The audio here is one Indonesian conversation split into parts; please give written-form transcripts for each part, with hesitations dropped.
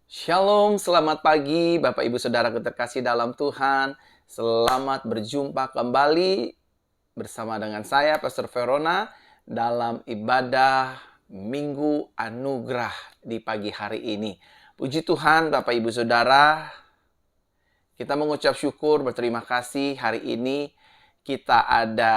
Shalom, selamat pagi Bapak Ibu Saudaraku terkasih dalam Tuhan. Selamat berjumpa kembali bersama dengan saya Pastor Verona dalam ibadah Minggu Anugerah di pagi hari ini. Puji Tuhan Bapak Ibu Saudara, kita mengucap syukur, berterima kasih hari ini kita ada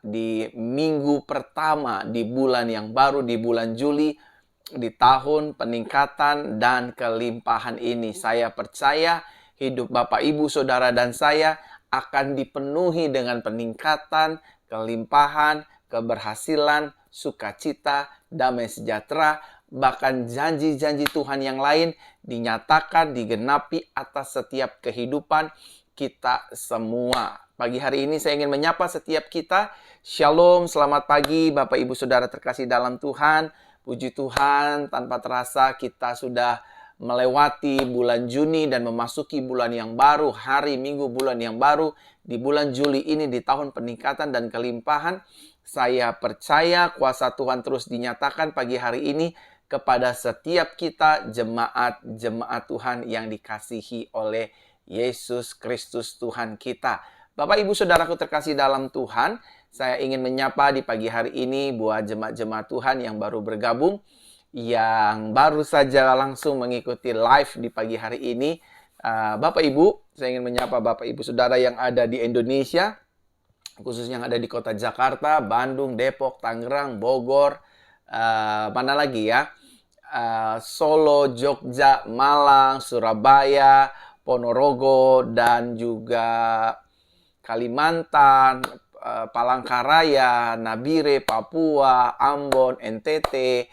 di minggu pertama di bulan yang baru, di bulan Juli, di tahun peningkatan dan kelimpahan ini. Saya percaya hidup Bapak, Ibu, Saudara, dan saya akan dipenuhi dengan peningkatan, kelimpahan, keberhasilan, sukacita, damai sejahtera, bahkan janji-janji Tuhan yang lain dinyatakan, digenapi atas setiap kehidupan kita semua. Pagi hari ini saya ingin menyapa setiap kita. Shalom, selamat pagi Bapak Ibu Saudara terkasih dalam Tuhan. Puji Tuhan, tanpa terasa kita sudah melewati bulan Juni dan memasuki bulan yang baru, hari Minggu bulan yang baru. Di bulan Juli ini, di tahun peningkatan dan kelimpahan, saya percaya kuasa Tuhan terus dinyatakan pagi hari ini kepada setiap kita, jemaat-jemaat Tuhan yang dikasihi oleh Yesus Kristus Tuhan kita. Bapak Ibu Saudaraku terkasih dalam Tuhan, saya ingin menyapa di pagi hari ini buat jemaat-jemaat Tuhan yang baru bergabung, yang baru saja langsung mengikuti live di pagi hari ini. Bapak Ibu, saya ingin menyapa Bapak Ibu Saudara yang ada di Indonesia, khususnya yang ada di kota Jakarta, Bandung, Depok, Tangerang, Bogor, mana lagi ya? Solo, Jogja, Malang, Surabaya, Ponorogo, dan juga Kalimantan, Palangkaraya, Nabire, Papua, Ambon, NTT,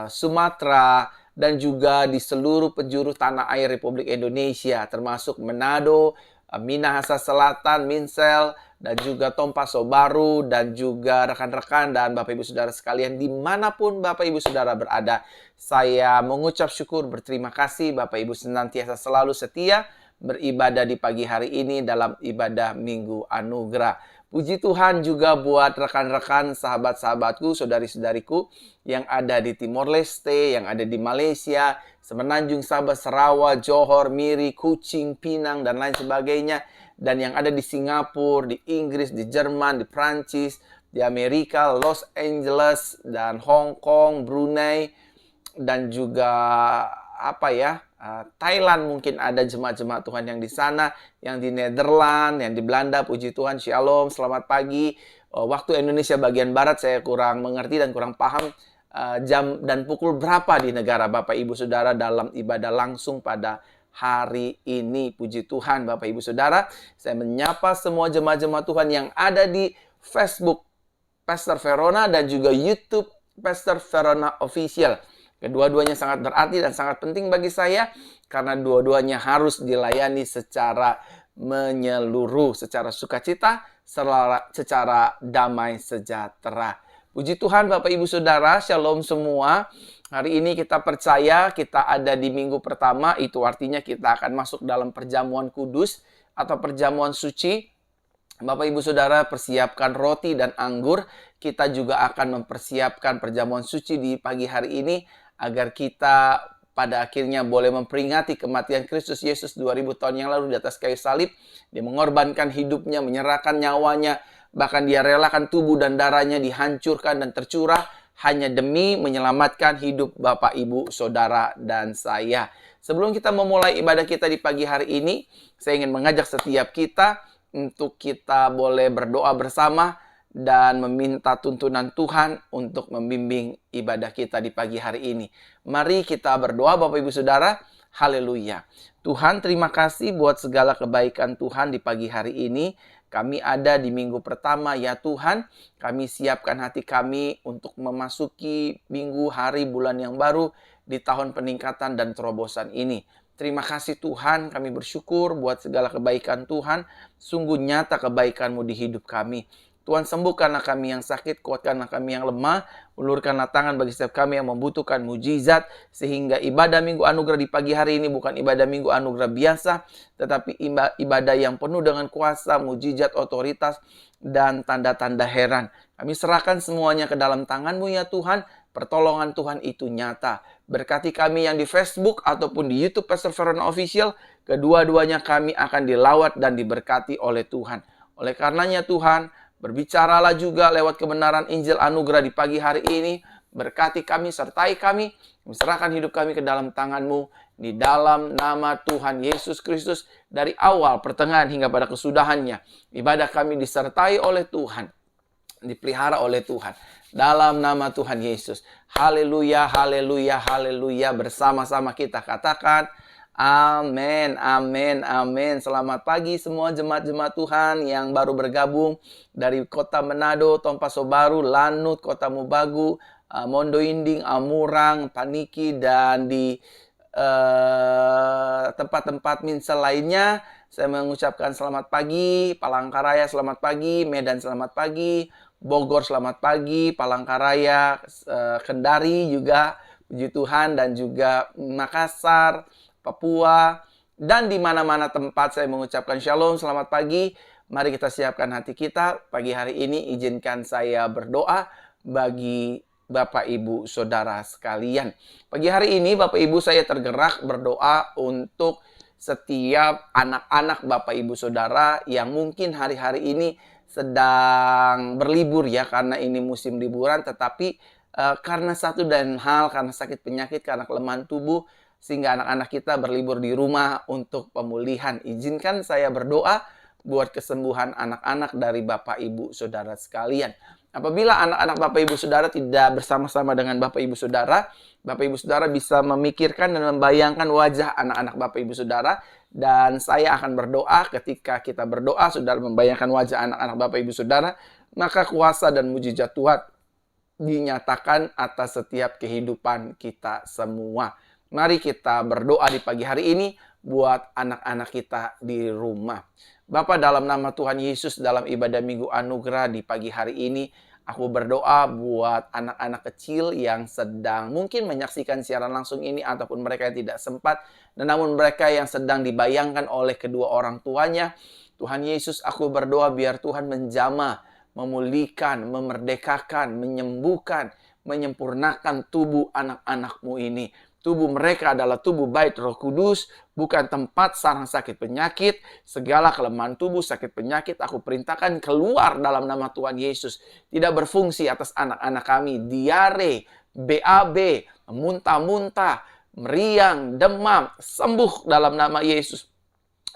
Sumatera, dan juga di seluruh penjuru tanah air Republik Indonesia, termasuk Manado, Minahasa Selatan, Minsel, dan juga Tompaso Baru, dan juga rekan-rekan dan Bapak Ibu Saudara sekalian dimanapun Bapak Ibu Saudara berada. Saya mengucap syukur, berterima kasih Bapak Ibu senantiasa selalu setia beribadah di pagi hari ini dalam ibadah Minggu Anugerah. Puji Tuhan juga buat rekan-rekan, sahabat-sahabatku, saudari-saudariku yang ada di Timor Leste, yang ada di Malaysia, Semenanjung, Sabah, Sarawak, Johor, Miri, Kuching, Pinang, dan lain sebagainya. Dan yang ada di Singapura, di Inggris, di Jerman, di Prancis, di Amerika, Los Angeles, dan Hong Kong, Brunei, dan juga Thailand, mungkin ada jemaat-jemaat Tuhan yang di sana, yang di Nederland, yang di Belanda. Puji Tuhan, Shalom, selamat pagi. Waktu Indonesia bagian Barat saya kurang mengerti dan kurang paham jam dan pukul berapa di negara Bapak Ibu Saudara dalam ibadah langsung pada hari ini. Puji Tuhan Bapak Ibu Saudara, saya menyapa semua jemaat-jemaat Tuhan yang ada di Facebook Pastor Verona dan juga YouTube Pastor Verona Official. Kedua-duanya sangat berarti dan sangat penting bagi saya karena dua-duanya harus dilayani secara menyeluruh, secara sukacita, secara damai sejahtera. Puji Tuhan Bapak Ibu Saudara, Shalom semua. Hari ini kita percaya kita ada di minggu pertama, itu artinya kita akan masuk dalam perjamuan kudus atau perjamuan suci. Bapak Ibu Saudara persiapkan roti dan anggur. Kita juga akan mempersiapkan perjamuan suci di pagi hari ini agar kita pada akhirnya boleh memperingati kematian Kristus Yesus 2000 tahun yang lalu di atas kayu salib. Dia mengorbankan hidupnya, menyerahkan nyawanya, bahkan dia relakan tubuh dan darahnya dihancurkan dan tercurah hanya demi menyelamatkan hidup Bapak, Ibu, Saudara, dan saya. Sebelum kita memulai ibadah kita di pagi hari ini, saya ingin mengajak setiap kita untuk kita boleh berdoa bersama dan meminta tuntunan Tuhan untuk membimbing ibadah kita di pagi hari ini. Mari kita berdoa Bapak Ibu Saudara. Haleluya. Tuhan, terima kasih buat segala kebaikan Tuhan di pagi hari ini. Kami ada di minggu pertama ya Tuhan. Kami siapkan hati kami untuk memasuki minggu, hari, bulan yang baru di tahun peningkatan dan terobosan ini. Terima kasih Tuhan, kami bersyukur buat segala kebaikan Tuhan. Sungguh nyata kebaikan-Mu di hidup kami. Tuhan, sembuhkanlah kami yang sakit, kuatkanlah kami yang lemah, ulurkanlah tangan bagi setiap kami yang membutuhkan mujizat, sehingga ibadah Minggu Anugerah di pagi hari ini bukan ibadah Minggu Anugerah biasa, tetapi ibadah yang penuh dengan kuasa, mujizat, otoritas, dan tanda-tanda heran. Kami serahkan semuanya ke dalam tangan-Mu ya Tuhan, pertolongan Tuhan itu nyata. Berkati kami yang di Facebook ataupun di YouTube Pastor Verona Official. Kedua-duanya kami akan dilawat dan diberkati oleh Tuhan. Oleh karenanya Tuhan, berbicaralah juga lewat kebenaran Injil Anugerah di pagi hari ini. Berkati kami, sertai kami, serahkan hidup kami ke dalam tangan-Mu. Di dalam nama Tuhan Yesus Kristus, dari awal, pertengahan, hingga pada kesudahannya. Ibadah kami disertai oleh Tuhan, dipelihara oleh Tuhan. Dalam nama Tuhan Yesus. Haleluya, haleluya, haleluya. Bersama-sama kita katakan, amin, amin, amin. Selamat pagi semua jemaat-jemaat Tuhan yang baru bergabung dari kota Manado, Tompaso Baru, Lanut, Kota Mubagu, Mondo Inding, Amurang, Paniki, dan di tempat-tempat minsel lainnya. Saya mengucapkan selamat pagi. Palangkaraya selamat pagi, Medan selamat pagi, Bogor selamat pagi, Palangkaraya, Kendari juga, puji Tuhan, dan juga Makassar, Papua, dan di mana-mana tempat saya mengucapkan shalom, selamat pagi. Mari kita siapkan hati kita. Pagi hari ini izinkan saya berdoa bagi Bapak, Ibu, Saudara sekalian. Pagi hari ini Bapak, Ibu, saya tergerak berdoa untuk setiap anak-anak Bapak, Ibu, Saudara yang mungkin hari-hari ini sedang berlibur ya, karena ini musim liburan, tetapi karena satu dan hal, karena sakit penyakit, karena kelemahan tubuh, sehingga anak-anak kita berlibur di rumah untuk pemulihan. Izinkan saya berdoa buat kesembuhan anak-anak dari Bapak, Ibu, Saudara sekalian. Apabila anak-anak Bapak, Ibu, Saudara tidak bersama-sama dengan Bapak, Ibu, Saudara, Bapak, Ibu, Saudara bisa memikirkan dan membayangkan wajah anak-anak Bapak, Ibu, Saudara. Dan saya akan berdoa. Ketika kita berdoa, saudara membayangkan wajah anak-anak Bapak, Ibu, Saudara, maka kuasa dan mujizat Tuhan dinyatakan atas setiap kehidupan kita semua. Mari kita berdoa di pagi hari ini buat anak-anak kita di rumah. Bapa, dalam nama Tuhan Yesus, dalam ibadah Minggu Anugerah di pagi hari ini, aku berdoa buat anak-anak kecil yang sedang mungkin menyaksikan siaran langsung ini, ataupun mereka yang tidak sempat, dan namun mereka yang sedang dibayangkan oleh kedua orang tuanya. Tuhan Yesus, aku berdoa biar Tuhan menjamah, memulihkan, memerdekakan, menyembuhkan, menyempurnakan tubuh anak-anak-Mu ini. Tubuh mereka adalah tubuh bait Roh Kudus, bukan tempat sarang sakit penyakit. Segala kelemahan tubuh, sakit penyakit, aku perintahkan keluar dalam nama Tuhan Yesus. Tidak berfungsi atas anak-anak kami. Diare, BAB, muntah-muntah, meriang, demam, sembuh dalam nama Yesus.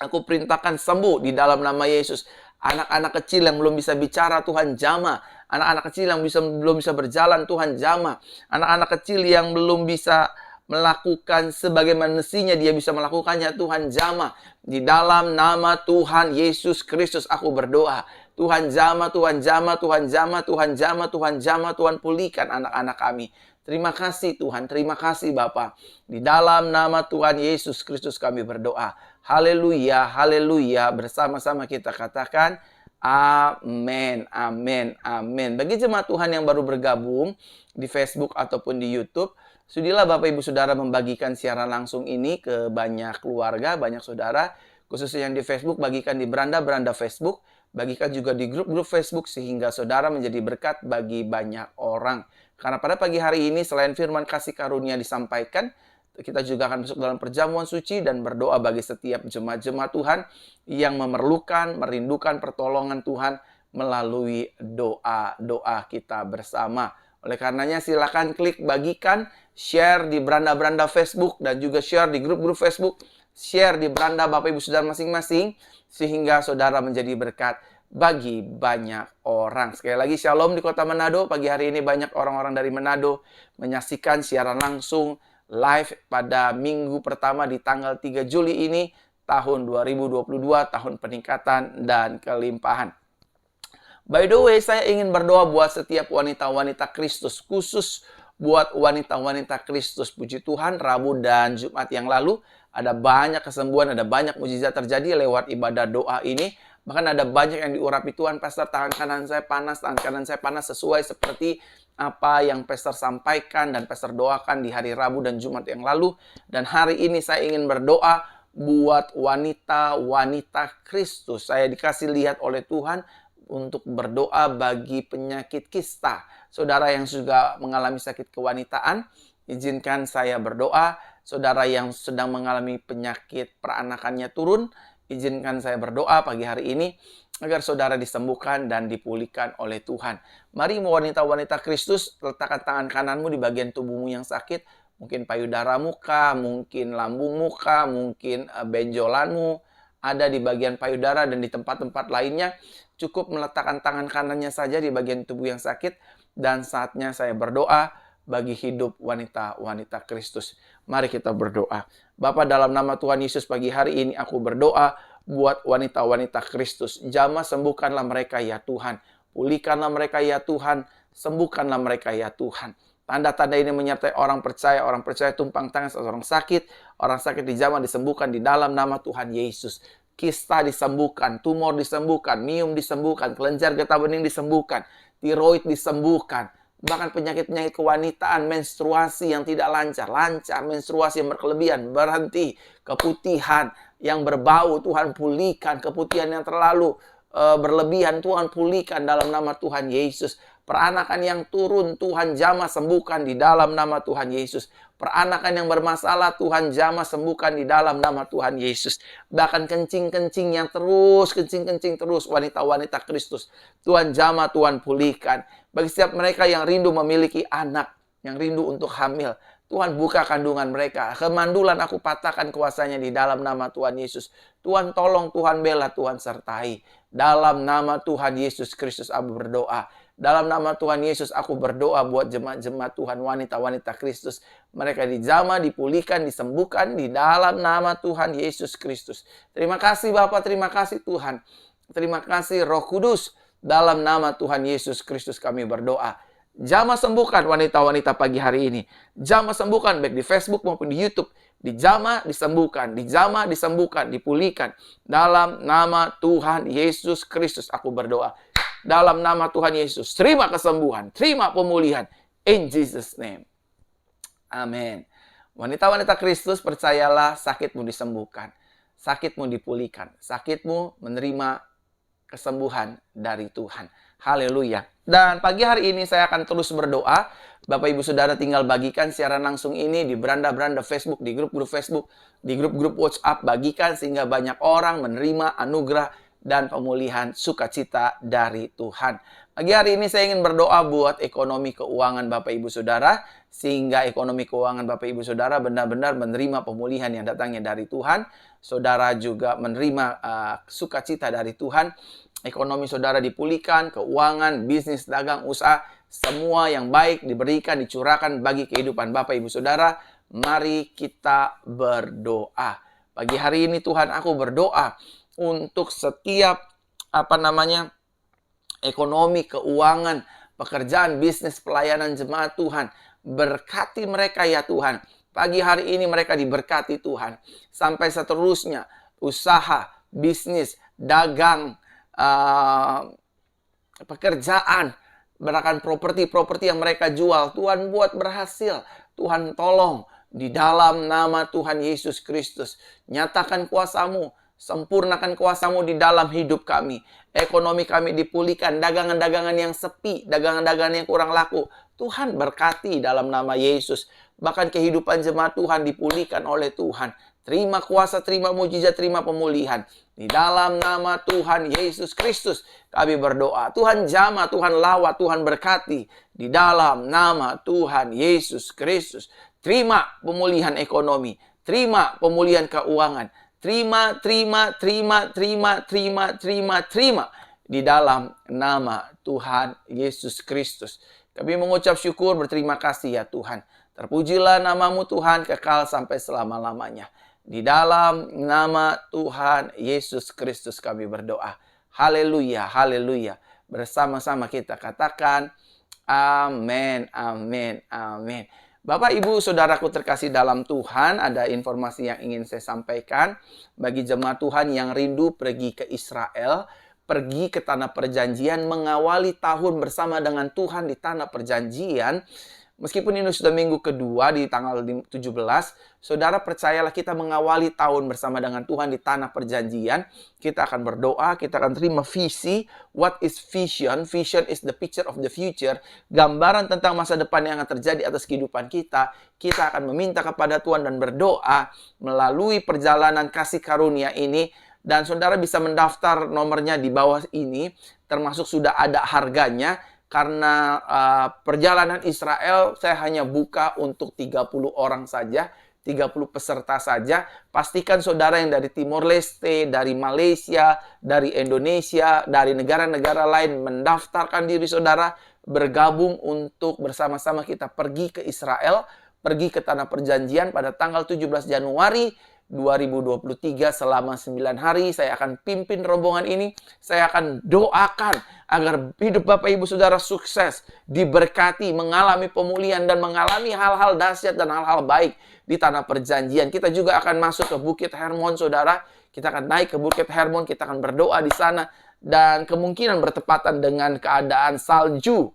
Aku perintahkan sembuh di dalam nama Yesus. Anak-anak kecil yang belum bisa bicara, Tuhan jamah. Anak-anak kecil yang belum bisa berjalan, Tuhan jamah. Anak-anak kecil yang belum bisa melakukan sebagaimana mestinya dia bisa melakukannya, Tuhan jamah. Di dalam nama Tuhan Yesus Kristus aku berdoa. Tuhan jamah, Tuhan jamah, Tuhan jamah, Tuhan jamah, Tuhan jamah, Tuhan pulihkan anak-anak kami. Terima kasih Tuhan, terima kasih Bapa. Di dalam nama Tuhan Yesus Kristus kami berdoa. Haleluya, haleluya. Bersama-sama kita katakan amin, amin, amin. Bagi jemaat Tuhan yang baru bergabung di Facebook ataupun di YouTube, sudilah Bapak, Ibu, Saudara membagikan siaran langsung ini ke banyak keluarga, banyak saudara. Khususnya yang di Facebook, bagikan di beranda-beranda Facebook. Bagikan juga di grup-grup Facebook sehingga saudara menjadi berkat bagi banyak orang. Karena pada pagi hari ini selain firman kasih karunia disampaikan, kita juga akan masuk dalam perjamuan suci dan berdoa bagi setiap jemaat-jemaat Tuhan yang memerlukan, merindukan pertolongan Tuhan melalui doa-doa kita bersama. Oleh karenanya silakan klik bagikan, share di beranda-beranda Facebook, dan juga share di grup-grup Facebook, share di beranda Bapak, Ibu, Saudara masing-masing, sehingga saudara menjadi berkat bagi banyak orang. Sekali lagi shalom di kota Manado. Pagi hari ini banyak orang-orang dari Manado menyaksikan siaran langsung live pada minggu pertama di tanggal 3 Juli ini, tahun 2022, tahun peningkatan dan kelimpahan. By the way, saya ingin berdoa buat setiap wanita-wanita Kristus, khusus buat wanita-wanita Kristus. Puji Tuhan, Rabu dan Jumat yang lalu ada banyak kesembuhan, ada banyak mukjizat terjadi lewat ibadah doa ini. Bahkan ada banyak yang diurapi Tuhan. Pastor, tangan kanan saya panas, tangan kanan saya panas, sesuai seperti apa yang Pastor sampaikan dan Pastor doakan di hari Rabu dan Jumat yang lalu. Dan hari ini saya ingin berdoa buat wanita-wanita Kristus. Saya dikasih lihat oleh Tuhan untuk berdoa bagi penyakit kista. Saudara yang juga mengalami sakit kewanitaan, izinkan saya berdoa. Saudara yang sedang mengalami penyakit peranakannya turun, izinkan saya berdoa pagi hari ini agar saudara disembuhkan dan dipulihkan oleh Tuhan. Mari wanita-wanita Kristus, letakkan tangan kananmu di bagian tubuhmu yang sakit. Mungkin payudara muka, mungkin lambung muka, mungkin benjolanmu ada di bagian payudara dan di tempat-tempat lainnya. Cukup meletakkan tangan kanannya saja di bagian tubuh yang sakit. Dan saatnya saya berdoa bagi hidup wanita-wanita Kristus. Mari kita berdoa. Bapa, dalam nama Tuhan Yesus, pagi hari ini aku berdoa buat wanita-wanita Kristus. Jamah sembuhkanlah mereka ya Tuhan. Pulihkanlah mereka ya Tuhan. Sembuhkanlah mereka ya Tuhan. Tanda-tanda ini menyertai orang percaya tumpang tangan seorang sakit. Orang sakit dijamah disembuhkan di dalam nama Tuhan Yesus. Kista disembuhkan, tumor disembuhkan, miom disembuhkan, kelenjar getah bening disembuhkan, tiroid disembuhkan. Bahkan penyakit-penyakit kewanitaan, menstruasi yang tidak lancar, menstruasi yang berkelebihan, berhenti, keputihan yang berbau, Tuhan pulihkan, keputihan yang terlalu berlebihan, Tuhan pulihkan dalam nama Tuhan Yesus. Peranakan yang turun, Tuhan jamah sembuhkan di dalam nama Tuhan Yesus. Peranakan yang bermasalah, Tuhan jamah sembuhkan di dalam nama Tuhan Yesus. Bahkan kencing-kencing yang kencing-kencing terus, wanita-wanita Kristus, Tuhan jamah, Tuhan pulihkan. Bagi setiap mereka yang rindu memiliki anak, yang rindu untuk hamil, Tuhan buka kandungan mereka. Kemandulan aku patahkan kuasanya di dalam nama Tuhan Yesus. Tuhan tolong, Tuhan bela, Tuhan sertai. Dalam nama Tuhan Yesus Kristus aku berdoa. Dalam nama Tuhan Yesus aku berdoa buat jemaat-jemaat Tuhan, wanita-wanita Kristus. Mereka dijamah, dipulihkan, disembuhkan di dalam nama Tuhan Yesus Kristus. Terima kasih Bapa, terima kasih Tuhan. Terima kasih Roh Kudus. Dalam nama Tuhan Yesus Kristus kami berdoa. Jamah sembuhkan wanita-wanita pagi hari ini. Jamah sembuhkan baik di Facebook maupun di YouTube. Dijamah, disembuhkan. Dijamah, disembuhkan, dipulihkan. Dalam nama Tuhan Yesus Kristus aku berdoa. Dalam nama Tuhan Yesus, terima kesembuhan, terima pemulihan. In Jesus' name. Amin. Wanita-wanita Kristus, percayalah, sakitmu disembuhkan. Sakitmu dipulihkan. Sakitmu menerima kesembuhan dari Tuhan. Haleluya. Dan pagi hari ini saya akan terus berdoa. Bapak Ibu Saudara tinggal bagikan siaran langsung ini di beranda-beranda Facebook, di grup-grup Facebook, di grup-grup WhatsApp. Bagikan sehingga banyak orang menerima anugerah dan pemulihan sukacita dari Tuhan. Pagi hari ini saya ingin berdoa buat ekonomi keuangan Bapak Ibu Saudara, sehingga ekonomi keuangan Bapak Ibu Saudara benar-benar menerima pemulihan yang datangnya dari Tuhan. Saudara juga menerima sukacita dari Tuhan. Ekonomi saudara dipulihkan, keuangan, bisnis, dagang, usaha, semua yang baik diberikan, dicurahkan bagi kehidupan Bapak Ibu Saudara. Mari kita berdoa. Pagi hari ini Tuhan, aku berdoa untuk setiap ekonomi, keuangan, pekerjaan, bisnis, pelayanan jemaat Tuhan. Berkati mereka ya Tuhan. Pagi hari ini mereka diberkati Tuhan. Sampai seterusnya, usaha, bisnis, dagang, pekerjaan, bahkan properti yang mereka jual, Tuhan buat berhasil. Tuhan tolong di dalam nama Tuhan Yesus Kristus. Nyatakan kuasa-Mu. Sempurnakan kuasa-Mu di dalam hidup kami. Ekonomi kami dipulihkan. Dagangan-dagangan yang sepi, dagangan-dagangan yang kurang laku, Tuhan berkati dalam nama Yesus. Bahkan kehidupan jemaat Tuhan dipulihkan oleh Tuhan. Terima kuasa, terima mujizat, terima pemulihan. Di dalam nama Tuhan Yesus Kristus kami berdoa. Tuhan jamah, Tuhan lawat, Tuhan berkati. Di dalam nama Tuhan Yesus Kristus. Terima pemulihan ekonomi. Terima pemulihan keuangan. Terima. Di dalam nama Tuhan Yesus Kristus. Kami mengucap syukur, berterima kasih ya Tuhan. Terpujilah nama-Mu Tuhan, kekal sampai selama-lamanya. Di dalam nama Tuhan Yesus Kristus kami berdoa. Haleluya, haleluya. Bersama-sama kita katakan, amin, amin, amin. Bapak, Ibu, Saudaraku terkasih dalam Tuhan, ada informasi yang ingin saya sampaikan. Bagi jemaat Tuhan yang rindu pergi ke Israel, pergi ke tanah perjanjian, mengawali tahun bersama dengan Tuhan di tanah perjanjian, Meskipun ini sudah minggu kedua di tanggal 17, saudara percayalah kita mengawali tahun bersama dengan Tuhan di tanah perjanjian. Kita akan berdoa, kita akan terima visi. What is vision? Vision is the picture of the future. Gambaran tentang masa depan yang akan terjadi atas kehidupan kita. Kita akan meminta kepada Tuhan dan berdoa melalui perjalanan kasih karunia ini. Dan saudara bisa mendaftar nomornya di bawah ini, termasuk sudah ada harganya. Karena perjalanan Israel saya hanya buka untuk 30 orang saja, 30 peserta saja. Pastikan saudara yang dari Timor Leste, dari Malaysia, dari Indonesia, dari negara-negara lain mendaftarkan diri saudara, bergabung untuk bersama-sama kita pergi ke Israel, pergi ke tanah perjanjian pada tanggal 17 Januari 2023 selama 9 hari. Saya akan pimpin rombongan ini. Saya akan doakan agar hidup Bapak Ibu Saudara sukses, diberkati, mengalami pemulihan dan mengalami hal-hal dahsyat dan hal-hal baik di tanah perjanjian. Kita juga akan masuk ke Bukit Hermon, saudara. Kita akan naik ke Bukit Hermon, kita akan berdoa di sana dan kemungkinan bertepatan dengan keadaan salju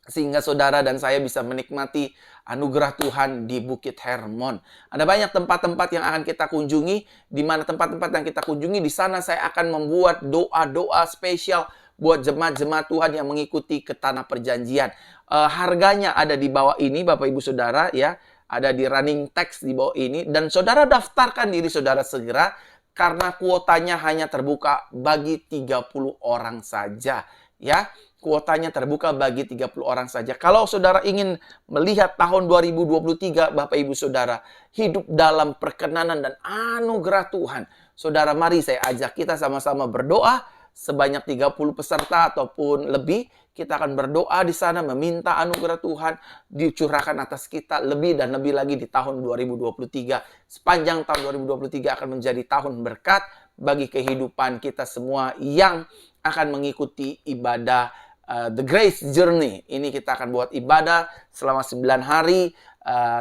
sehingga saudara dan saya bisa menikmati anugerah Tuhan di Bukit Hermon. Ada banyak tempat-tempat yang akan kita kunjungi. Di mana tempat-tempat yang kita kunjungi, di sana saya akan membuat doa-doa spesial buat jemaat-jemaat Tuhan yang mengikuti ke tanah perjanjian. Harganya ada di bawah ini, Bapak Ibu Saudara, ya. Ada di running text di bawah ini. Dan saudara daftarkan diri saudara segera, karena kuotanya hanya terbuka bagi 30 orang saja, ya. Kuotanya terbuka bagi 30 orang saja. Kalau saudara ingin melihat tahun 2023, Bapak Ibu Saudara, hidup dalam perkenanan dan anugerah Tuhan. Saudara, mari saya ajak kita sama-sama berdoa. Sebanyak 30 peserta ataupun lebih, kita akan berdoa di sana meminta anugerah Tuhan dicurahkan atas kita lebih dan lebih lagi di tahun 2023. Sepanjang tahun 2023 akan menjadi tahun berkat bagi kehidupan kita semua yang akan mengikuti ibadah The Grace Journey. Ini kita akan buat ibadah selama 9 hari.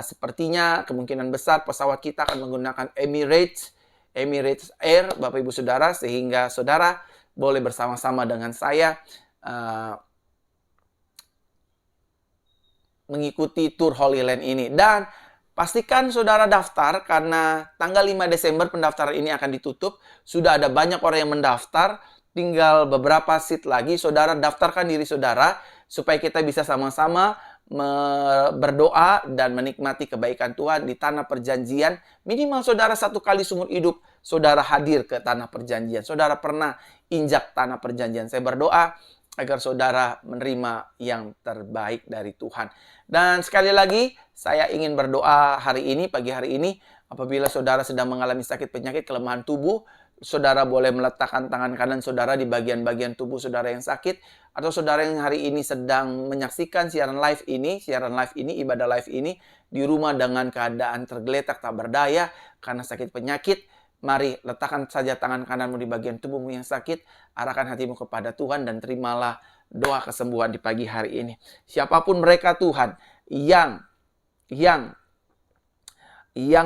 Sepertinya kemungkinan besar pesawat kita akan menggunakan Emirates Air, Bapak Ibu Saudara, sehingga saudara boleh bersama-sama dengan saya mengikuti tour Holy Land ini. Dan pastikan saudara daftar, karena tanggal 5 Desember pendaftaran ini akan ditutup. Sudah ada banyak orang yang mendaftar. Tinggal beberapa seat lagi. Saudara daftarkan diri saudara supaya kita bisa sama-sama berdoa dan menikmati kebaikan Tuhan di tanah perjanjian. Minimal saudara 1 kali seumur hidup saudara hadir ke tanah perjanjian. Saudara pernah injak tanah perjanjian. Saya berdoa agar saudara menerima yang terbaik dari Tuhan. Dan sekali lagi saya ingin berdoa hari ini, pagi hari ini, apabila saudara sedang mengalami sakit penyakit, kelemahan tubuh, saudara boleh meletakkan tangan kanan saudara di bagian-bagian tubuh saudara yang sakit. Atau saudara yang hari ini sedang menyaksikan siaran live ini, ibadah live ini, di rumah dengan keadaan tergeletak tak berdaya karena sakit penyakit. Mari letakkan saja tangan kananmu di bagian tubuhmu yang sakit. Arahkan hatimu kepada Tuhan dan terimalah doa kesembuhan di pagi hari ini. Siapapun mereka Tuhan yang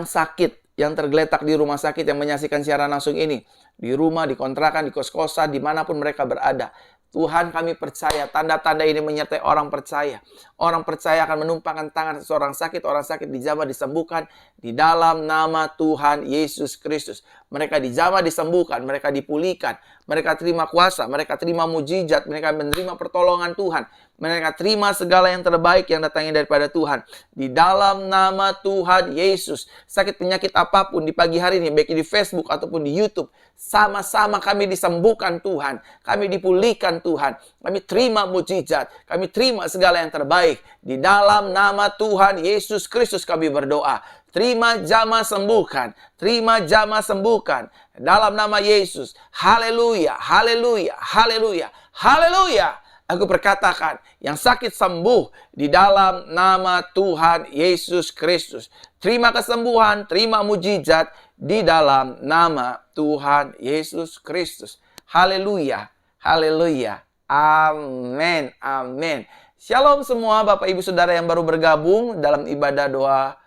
sakit, yang tergeletak di rumah sakit, yang menyaksikan siaran langsung ini, di rumah, di kontrakan, di kos-kosan, dimanapun mereka berada. Tuhan, kami percaya tanda-tanda ini menyertai orang percaya. Orang percaya akan menumpangkan tangan seseorang sakit, orang sakit dijamah disembuhkan di dalam nama Tuhan Yesus Kristus. Mereka dijamah disembuhkan, mereka dipulihkan, mereka terima kuasa, mereka terima mujizat, mereka menerima pertolongan Tuhan. Mereka terima segala yang terbaik yang datangnya daripada Tuhan. Di dalam nama Tuhan Yesus. Sakit penyakit apapun di pagi hari ini, baik di Facebook ataupun di YouTube, sama-sama kami disembuhkan Tuhan. Kami dipulihkan Tuhan. Kami terima mujizat. Kami terima segala yang terbaik. Di dalam nama Tuhan Yesus Kristus kami berdoa. Terima jamah sembuhkan. Terima jamah sembuhkan. Dalam nama Yesus. Haleluya, haleluya, haleluya, haleluya. Aku berkatakan, yang sakit sembuh di dalam nama Tuhan Yesus Kristus. Terima kesembuhan, terima mujizat di dalam nama Tuhan Yesus Kristus. Haleluya, haleluya, amin, amin. Shalom semua Bapak Ibu Saudara yang baru bergabung dalam ibadah doa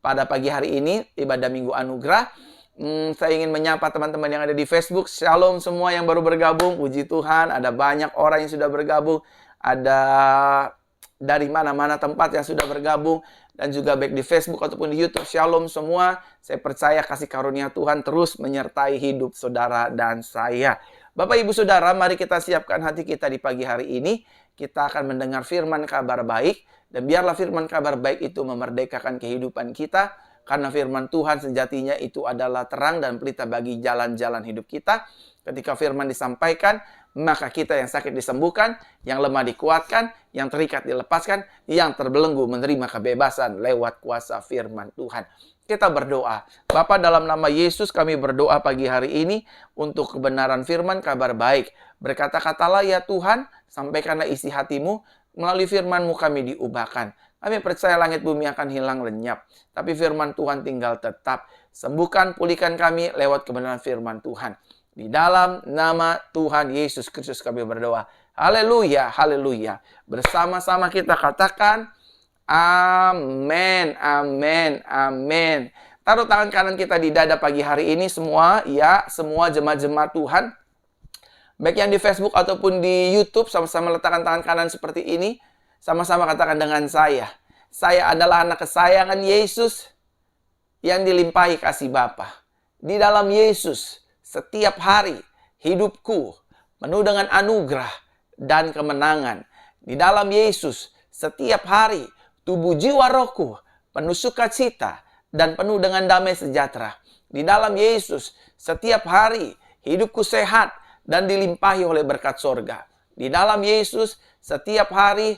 pada pagi hari ini, ibadah Minggu Anugerah. Saya ingin menyapa teman-teman yang ada di Facebook. Shalom semua yang baru bergabung. Puji Tuhan, ada banyak orang yang sudah bergabung. Ada dari mana-mana tempat yang sudah bergabung, dan juga baik di Facebook ataupun di YouTube. Shalom semua. Saya percaya kasih karunia Tuhan terus menyertai hidup saudara dan saya. Bapak Ibu Saudara, mari kita siapkan hati kita di pagi hari ini. Kita akan mendengar firman kabar baik. Dan biarlah firman kabar baik itu memerdekakan kehidupan kita. Karena firman Tuhan sejatinya itu adalah terang dan pelita bagi jalan-jalan hidup kita. Ketika firman disampaikan, maka kita yang sakit disembuhkan, yang lemah dikuatkan, yang terikat dilepaskan, yang terbelenggu menerima kebebasan lewat kuasa firman Tuhan. Kita berdoa. Bapa, dalam nama Yesus kami berdoa pagi hari ini untuk kebenaran firman kabar baik. Berkata-katalah ya Tuhan, sampaikanlah isi hatimu, melalui firman-Mu kami diubahkan. Kami percaya langit bumi akan hilang lenyap, tapi firman Tuhan tinggal tetap. Sembuhkan, pulihkan kami lewat kebenaran firman Tuhan. Di dalam nama Tuhan Yesus Kristus kami berdoa. Haleluya, haleluya. Bersama-sama kita katakan, amin, amin, amin. Taruh tangan kanan kita di dada pagi hari ini semua, ya, semua jemaat-jemaat Tuhan. Baik yang di Facebook ataupun di YouTube, sama-sama letakkan tangan kanan seperti ini. Sama-sama katakan dengan saya. Saya adalah anak kesayangan Yesus yang dilimpahi kasih Bapa. Di dalam Yesus, setiap hari hidupku penuh dengan anugerah dan kemenangan. Di dalam Yesus, setiap hari tubuh jiwa rohku penuh sukacita dan penuh dengan damai sejahtera. Di dalam Yesus, setiap hari hidupku sehat dan dilimpahi oleh berkat sorga. Di dalam Yesus, setiap hari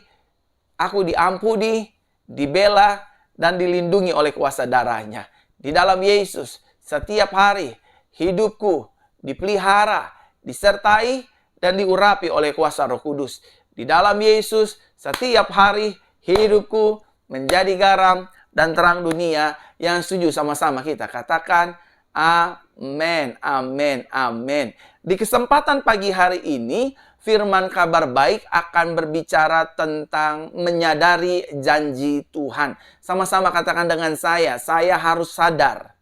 aku diampuni, dibela, dan dilindungi oleh kuasa darahnya. Di dalam Yesus, setiap hari hidupku dipelihara, disertai, dan diurapi oleh kuasa Roh Kudus. Di dalam Yesus, setiap hari hidupku menjadi garam dan terang dunia. Yang setuju sama-sama kita katakan amin, amin, amin. Di kesempatan pagi hari ini, firman kabar baik akan berbicara tentang menyadari janji Tuhan. Sama-sama katakan dengan saya harus sadar.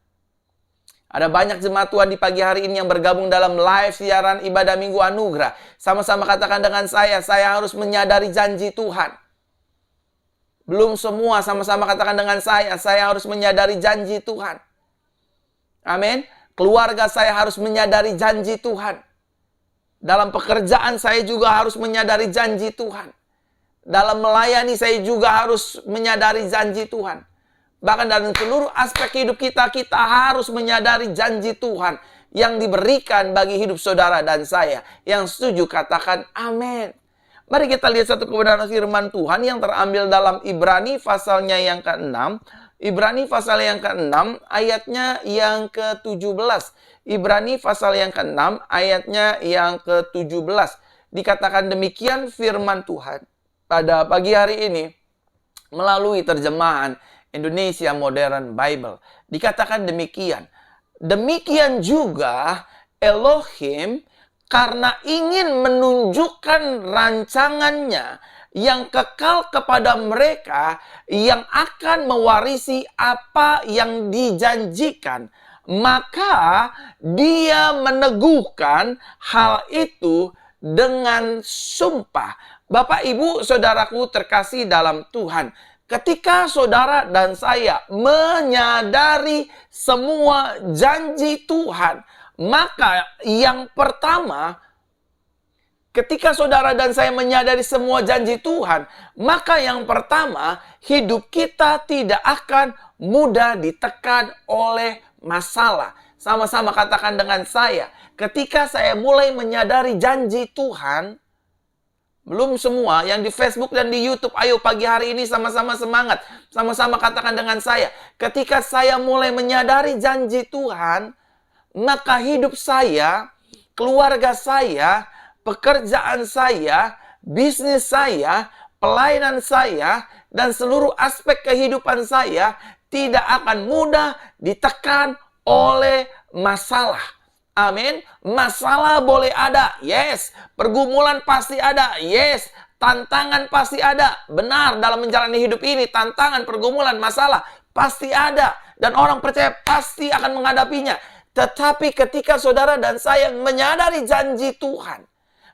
Ada banyak jemaat Tuhan di pagi hari ini yang bergabung dalam live siaran ibadah Minggu Anugerah. Sama-sama katakan dengan saya harus menyadari janji Tuhan. Belum semua, sama-sama katakan dengan saya harus menyadari janji Tuhan. Amin. Keluarga saya harus menyadari janji Tuhan. Dalam pekerjaan saya juga harus menyadari janji Tuhan. Dalam melayani saya juga harus menyadari janji Tuhan. Bahkan dalam seluruh aspek hidup kita harus menyadari janji Tuhan yang diberikan bagi hidup saudara dan saya. Yang setuju katakan amin. Mari kita lihat satu kebenaran firman Tuhan yang terambil dalam Ibrani pasalnya yang ke-6. Ibrani pasal yang ke-6 ayatnya yang ke-17. Ibrani pasal yang ke-6 ayatnya yang ke-17. Dikatakan demikian firman Tuhan pada pagi hari ini melalui terjemahan Indonesia Modern Bible. Dikatakan demikian. Demikian juga Elohim karena ingin menunjukkan rancangannya yang kekal kepada mereka yang akan mewarisi apa yang dijanjikan. Maka dia meneguhkan hal itu dengan sumpah. Bapak, Ibu, Saudaraku terkasih dalam Tuhan. Ketika saudara dan saya menyadari semua janji Tuhan, maka yang pertama, ketika saudara dan saya menyadari semua janji Tuhan, maka yang pertama, hidup kita tidak akan mudah ditekan oleh masalah. Sama-sama katakan dengan saya, ketika saya mulai menyadari janji Tuhan, belum semua yang di Facebook dan di YouTube, ayo pagi hari ini sama-sama semangat. Sama-sama katakan dengan saya, ketika saya mulai menyadari janji Tuhan, maka hidup saya, keluarga saya, pekerjaan saya, bisnis saya, pelayanan saya, dan seluruh aspek kehidupan saya tidak akan mudah ditekan oleh masalah. Amin. Masalah boleh ada, yes. Pergumulan pasti ada, yes. Tantangan pasti ada. Benar, dalam menjalani hidup ini, tantangan, pergumulan, masalah pasti ada. Dan orang percaya pasti akan menghadapinya. Tetapi ketika saudara dan saya menyadari janji Tuhan,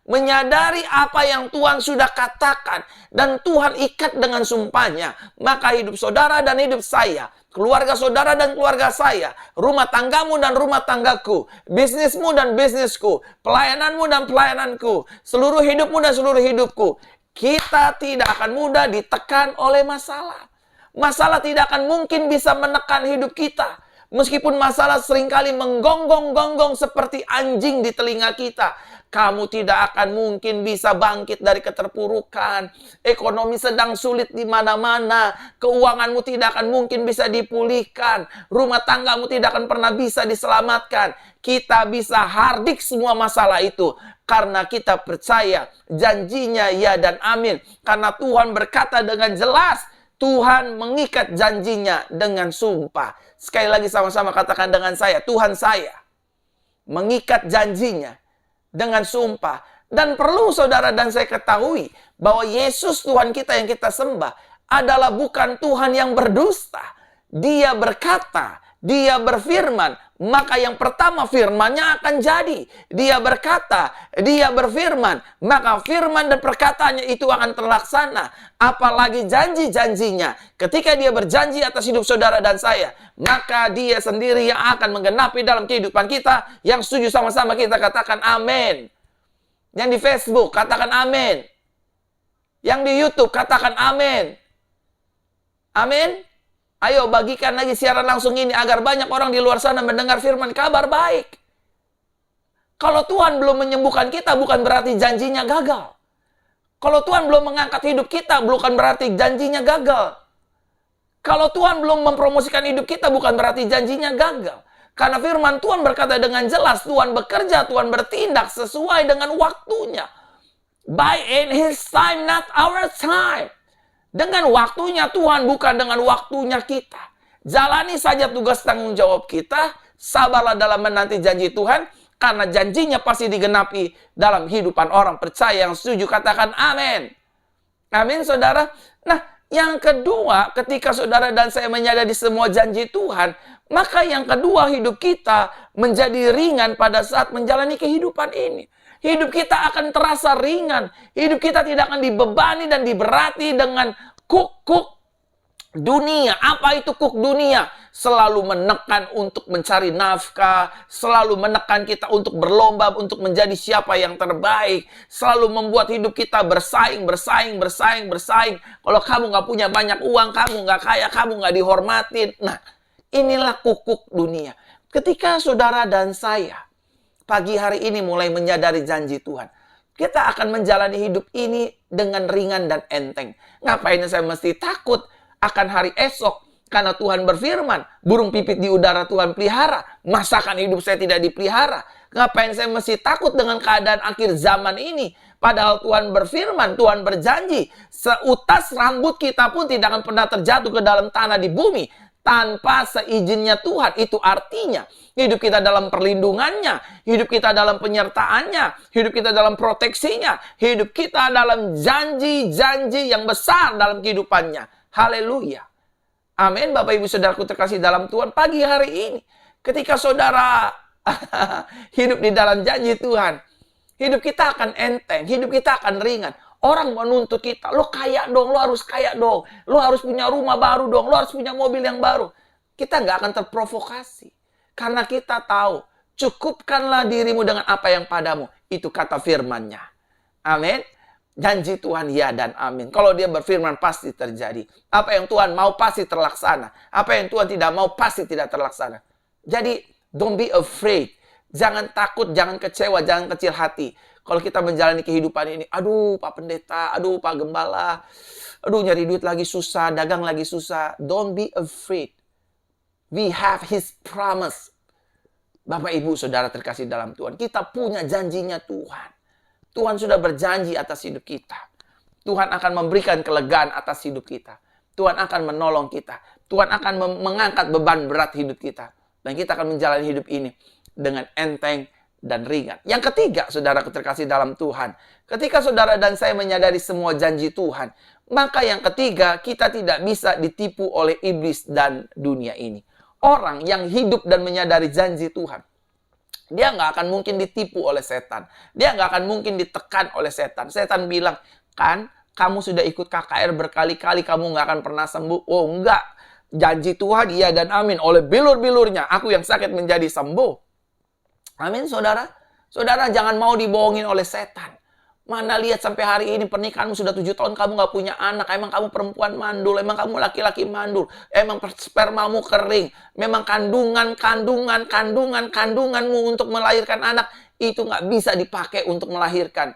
menyadari apa yang Tuhan sudah katakan, dan Tuhan ikat dengan sumpahnya, maka hidup saudara dan hidup saya, keluarga saudara dan keluarga saya, rumah tanggamu dan rumah tanggaku, bisnismu dan bisnisku, pelayananmu dan pelayananku, seluruh hidupmu dan seluruh hidupku, kita tidak akan mudah ditekan oleh masalah. Masalah tidak akan mungkin bisa menekan hidup kita. Meskipun masalah seringkali menggonggong-gonggong seperti anjing di telinga kita, kamu tidak akan mungkin bisa bangkit dari keterpurukan. Ekonomi sedang sulit di mana-mana. Keuanganmu tidak akan mungkin bisa dipulihkan. Rumah tanggamu tidak akan pernah bisa diselamatkan. Kita bisa hardik semua masalah itu karena kita percaya janjinya ya dan amin. Karena Tuhan berkata dengan jelas, Tuhan mengikat janjinya dengan sumpah. Sekali lagi sama-sama katakan dengan saya, Tuhan saya mengikat janjinya dengan sumpah. Dan perlu saudara dan saya ketahui bahwa Yesus Tuhan kita yang kita sembah adalah bukan Tuhan yang berdusta. Dia berkata, dia berfirman, maka yang pertama firman-Nya akan jadi. Dia berkata, dia berfirman, maka firman dan perkataannya itu akan terlaksana. Apalagi janji-janjinya. Ketika dia berjanji atas hidup saudara dan saya, maka dia sendiri yang akan menggenapi dalam kehidupan kita. Yang setuju sama-sama kita katakan amin. Yang di Facebook katakan amin. Yang di YouTube katakan amin. Amin. Ayo bagikan lagi siaran langsung ini agar banyak orang di luar sana mendengar firman kabar baik. Kalau Tuhan belum menyembuhkan kita, bukan berarti janjinya gagal. Kalau Tuhan belum mengangkat hidup kita, bukan berarti janjinya gagal. Kalau Tuhan belum mempromosikan hidup kita, bukan berarti janjinya gagal. Karena firman Tuhan berkata dengan jelas, Tuhan bekerja, Tuhan bertindak sesuai dengan waktunya. By in His time, not our time. Dengan waktunya Tuhan, bukan dengan waktunya kita. Jalani saja tugas tanggung jawab kita. Sabarlah dalam menanti janji Tuhan. Karena janjinya pasti digenapi dalam kehidupan orang percaya yang setuju. Katakan amin. Amin saudara. Nah yang kedua, ketika saudara dan saya menyadari semua janji Tuhan, maka yang kedua hidup kita menjadi ringan pada saat menjalani kehidupan ini. Hidup kita akan terasa ringan. Hidup kita tidak akan dibebani dan diberati dengan kuk-kuk dunia. Apa itu kuk dunia? Selalu menekan untuk mencari nafkah. Selalu menekan kita untuk berlomba, untuk menjadi siapa yang terbaik. Selalu membuat hidup kita bersaing. Kalau kamu nggak punya banyak uang, kamu nggak kaya, kamu nggak dihormatin. Nah, inilah kuk-kuk dunia. Ketika saudara dan saya pagi hari ini mulai menyadari janji Tuhan, kita akan menjalani hidup ini dengan ringan dan enteng. Ngapain saya mesti takut akan hari esok? Karena Tuhan berfirman, burung pipit di udara Tuhan pelihara. Masakan hidup saya tidak dipelihara. Ngapain saya mesti takut dengan keadaan akhir zaman ini? Padahal Tuhan berfirman, Tuhan berjanji, seutas rambut kita pun tidak akan pernah terjatuh ke dalam tanah di bumi tanpa seizinnya Tuhan. Itu artinya hidup kita dalam perlindungannya, hidup kita dalam penyertaannya, hidup kita dalam proteksinya, hidup kita dalam janji-janji yang besar dalam kehidupannya. Haleluya. Amin. Bapak Ibu Saudaraku terkasih dalam Tuhan, pagi hari ini ketika saudara hidup di dalam janji Tuhan, hidup kita akan enteng, hidup kita akan ringan. Orang menuntut kita, lo kaya dong, lo harus kaya dong, lo harus punya rumah baru dong, lo harus punya mobil yang baru. Kita nggak akan terprovokasi. Karena kita tahu, cukupkanlah dirimu dengan apa yang padamu. Itu kata firman-Nya. Amin. Janji Tuhan ya dan amin. Kalau dia berfirman pasti terjadi. Apa yang Tuhan mau pasti terlaksana. Apa yang Tuhan tidak mau pasti tidak terlaksana. Jadi, don't be afraid. Jangan takut, jangan kecewa, jangan kecil hati. Kalau kita menjalani kehidupan ini, aduh Pak Pendeta, aduh Pak Gembala, aduh nyari duit lagi susah, dagang lagi susah. Don't be afraid. We have His promise. Bapak Ibu Saudara terkasih dalam Tuhan, kita punya janjinya Tuhan. Tuhan sudah berjanji atas hidup kita. Tuhan akan memberikan kelegaan atas hidup kita. Tuhan akan menolong kita. Tuhan akan mengangkat beban berat hidup kita. Dan kita akan menjalani hidup ini dengan enteng dan ringan. Yang ketiga, saudara terkasih dalam Tuhan, ketika saudara dan saya menyadari semua janji Tuhan, maka yang ketiga, kita tidak bisa ditipu oleh iblis dan dunia ini. Orang yang hidup dan menyadari janji Tuhan, Dia nggak akan mungkin ditipu oleh setan. Dia nggak akan mungkin ditekan oleh setan. Setan bilang, kan kamu sudah ikut KKR berkali-kali, kamu nggak akan pernah sembuh. Oh enggak, janji Tuhan iya dan amin. Oleh bilur-bilurnya, aku yang sakit menjadi sembuh. Amin, saudara. Saudara jangan mau dibohongin oleh setan. Mana lihat sampai hari ini pernikahanmu sudah 7 tahun kamu nggak punya anak. Emang kamu perempuan mandul, emang kamu laki-laki mandul. Emang spermamu kering. Memang kandunganmu untuk melahirkan anak itu nggak bisa dipakai untuk melahirkan.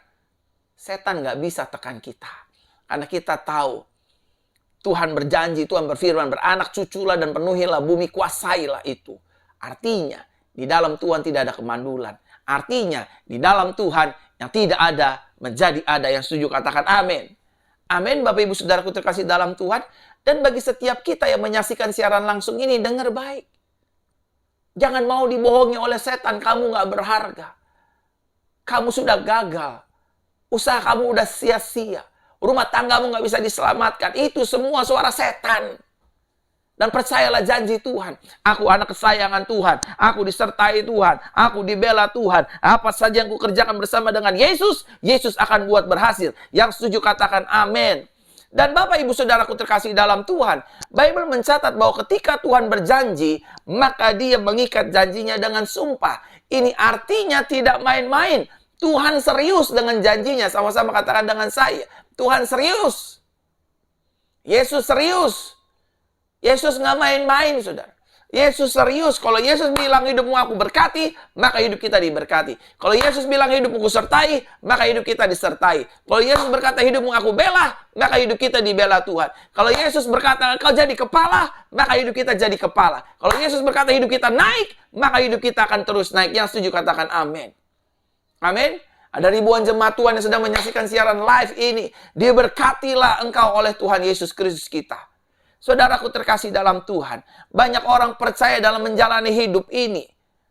Setan nggak bisa tekan kita. Karena kita tahu Tuhan berjanji, Tuhan berfirman, beranak cuculah dan penuhilah bumi, kuasailah itu. Artinya di dalam Tuhan tidak ada kemandulan. Artinya di dalam Tuhan yang tidak ada menjadi ada. Yang setuju katakan amin. Amin, Bapak Ibu Saudaraku terkasih dalam Tuhan. Dan bagi setiap kita yang menyaksikan siaran langsung ini, dengar baik. Jangan mau dibohongi oleh setan, kamu gak berharga. Kamu sudah gagal. Usaha kamu udah sia-sia. Rumah tanggamu gak bisa diselamatkan. Itu semua suara setan. Dan percayalah janji Tuhan. Aku anak kesayangan Tuhan. Aku disertai Tuhan. Aku dibela Tuhan. Apa saja yang kukerjakan bersama dengan Yesus, Yesus akan buat berhasil. Yang setuju katakan amin. Dan Bapak Ibu Saudaraku terkasih dalam Tuhan, Bible mencatat bahwa ketika Tuhan berjanji, maka Dia mengikat janjinya dengan sumpah. Ini artinya tidak main-main. Tuhan serius dengan janjinya. Sama-sama katakan dengan saya. Tuhan serius. Yesus serius. Yesus nggak main-main, saudara. Yesus serius. Kalau Yesus bilang hidupmu aku berkati, maka hidup kita diberkati. Kalau Yesus bilang hidupmu aku sertai, maka hidup kita disertai. Kalau Yesus berkata hidupmu aku bela, maka hidup kita dibela Tuhan. Kalau Yesus berkata kau jadi kepala, maka hidup kita jadi kepala. Kalau Yesus berkata hidup kita naik, maka hidup kita akan terus naik. Yang setuju katakan amin. Amin. Ada ribuan jemaat Tuhan yang sedang menyaksikan siaran live ini. Diberkatilah engkau oleh Tuhan Yesus Kristus kita. Saudaraku terkasih dalam Tuhan, banyak orang percaya dalam menjalani hidup ini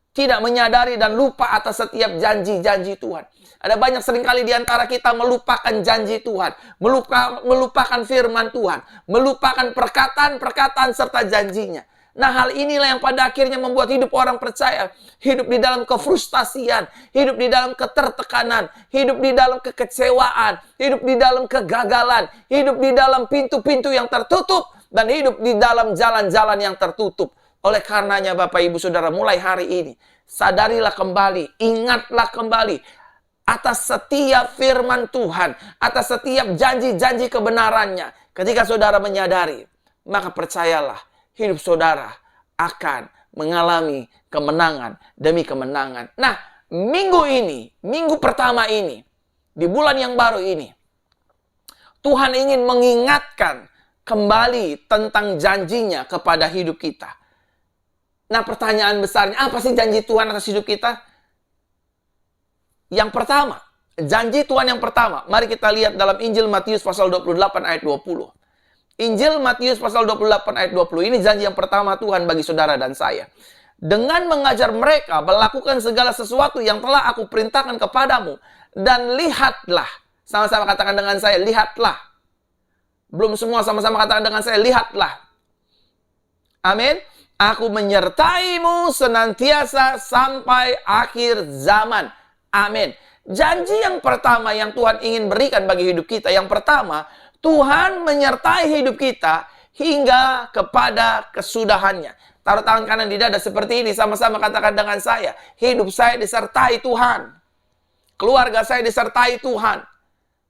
tidak menyadari dan lupa atas setiap janji-janji Tuhan. Ada banyak seringkali di antara kita melupakan janji Tuhan, melupakan firman Tuhan, melupakan perkataan-perkataan serta janjinya. Nah, hal inilah yang pada akhirnya membuat hidup orang percaya hidup di dalam kefrustasian, hidup di dalam ketertekanan, hidup di dalam kekecewaan, hidup di dalam kegagalan, hidup di dalam pintu-pintu yang tertutup, dan hidup di dalam jalan-jalan yang tertutup. Oleh karenanya Bapak Ibu Saudara, mulai hari ini, sadarilah kembali, ingatlah kembali atas setiap firman Tuhan, atas setiap janji-janji kebenarannya. Ketika saudara menyadari, maka percayalah, hidup saudara akan mengalami kemenangan demi kemenangan. Nah, minggu ini, minggu pertama ini, di bulan yang baru ini, Tuhan ingin mengingatkan kembali tentang janjinya kepada hidup kita. Nah, pertanyaan besarnya, apa sih janji Tuhan atas hidup kita? Yang pertama, janji Tuhan yang pertama, mari kita lihat dalam Injil Matius pasal 28 ayat 20. Injil Matius pasal 28 ayat 20, ini janji yang pertama Tuhan bagi saudara dan saya. Dengan mengajar mereka melakukan segala sesuatu yang telah aku perintahkan kepadamu, dan lihatlah, sama-sama katakan dengan saya, lihatlah. Belum semua sama-sama katakan dengan saya, lihatlah. Amin. Aku menyertaimu senantiasa sampai akhir zaman. Amin. Janji yang pertama yang Tuhan ingin berikan bagi hidup kita. Yang pertama, Tuhan menyertai hidup kita hingga kepada kesudahannya. Taruh tangan kanan di dada seperti ini. Sama-sama katakan dengan saya. Hidup saya disertai Tuhan. Keluarga saya disertai Tuhan.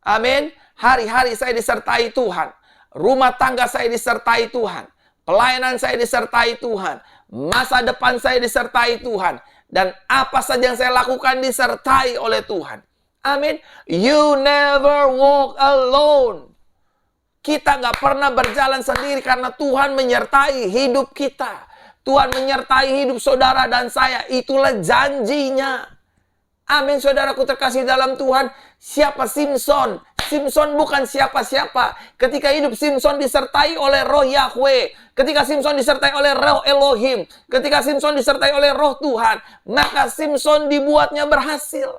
Amin. Hari-hari saya disertai Tuhan. Rumah tangga saya disertai Tuhan. Pelayanan saya disertai Tuhan. Masa depan saya disertai Tuhan. Dan apa saja yang saya lakukan disertai oleh Tuhan. Amin. You never walk alone. Kita nggak pernah berjalan sendiri karena Tuhan menyertai hidup kita. Tuhan menyertai hidup saudara dan saya. Itulah janjinya. Amin, saudaraku terkasih dalam Tuhan. Siapa Simson? Simson bukan siapa-siapa. Ketika hidup Simson disertai oleh roh Yahweh. Ketika Simson disertai oleh roh Elohim. Ketika Simson disertai oleh roh Tuhan. Maka Simson dibuatnya berhasil.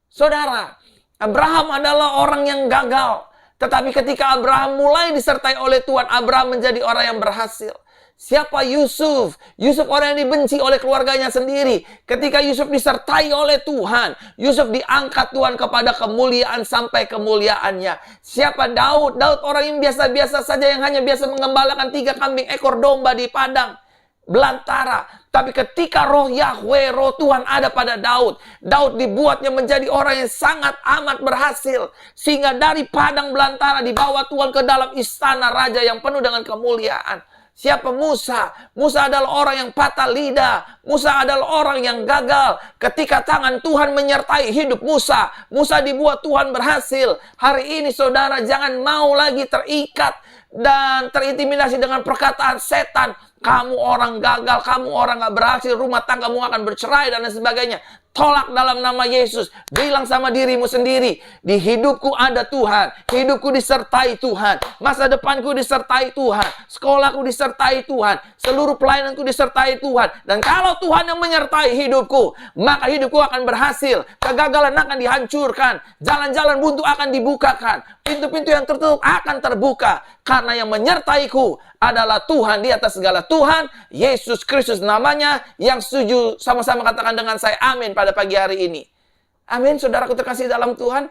Saudara, Abraham adalah orang yang gagal. Tetapi ketika Abraham mulai disertai oleh Tuhan, Abraham menjadi orang yang berhasil. Siapa Yusuf? Yusuf orang yang dibenci oleh keluarganya sendiri. Ketika Yusuf disertai oleh Tuhan, Yusuf diangkat Tuhan kepada kemuliaan sampai kemuliaannya. Siapa Daud? Daud orang yang biasa-biasa saja, yang hanya biasa mengembalakan 3 kambing ekor domba di padang belantara. Tapi ketika roh Yahweh, roh Tuhan ada pada Daud, Daud dibuatnya menjadi orang yang sangat amat berhasil. Sehingga dari padang belantara dibawa Tuhan ke dalam istana raja yang penuh dengan kemuliaan. Siapa Musa? Musa adalah orang yang patah lidah. Musa adalah orang yang gagal. Ketika tangan Tuhan menyertai hidup Musa, Musa dibuat Tuhan berhasil. Hari ini saudara jangan mau lagi terikat dan terintimidasi dengan perkataan setan. Kamu orang gagal, kamu orang gak berhasil, rumah tanggamu akan bercerai dan lain sebagainya. Tolak dalam nama Yesus. Bilang sama dirimu sendiri, di hidupku ada Tuhan, hidupku disertai Tuhan, masa depanku disertai Tuhan, sekolahku disertai Tuhan, seluruh pelayananku disertai Tuhan. Dan kalau Tuhan yang menyertai hidupku, maka hidupku akan berhasil. Kegagalan akan dihancurkan, jalan-jalan buntu akan dibukakan, pintu-pintu yang tertutup akan terbuka. Karena yang menyertaiku adalah Tuhan di atas segala Tuhan, Yesus Kristus namanya. Yang setuju sama-sama katakan dengan saya amin pada pagi hari ini. Amin, saudaraku terkasih dalam Tuhan.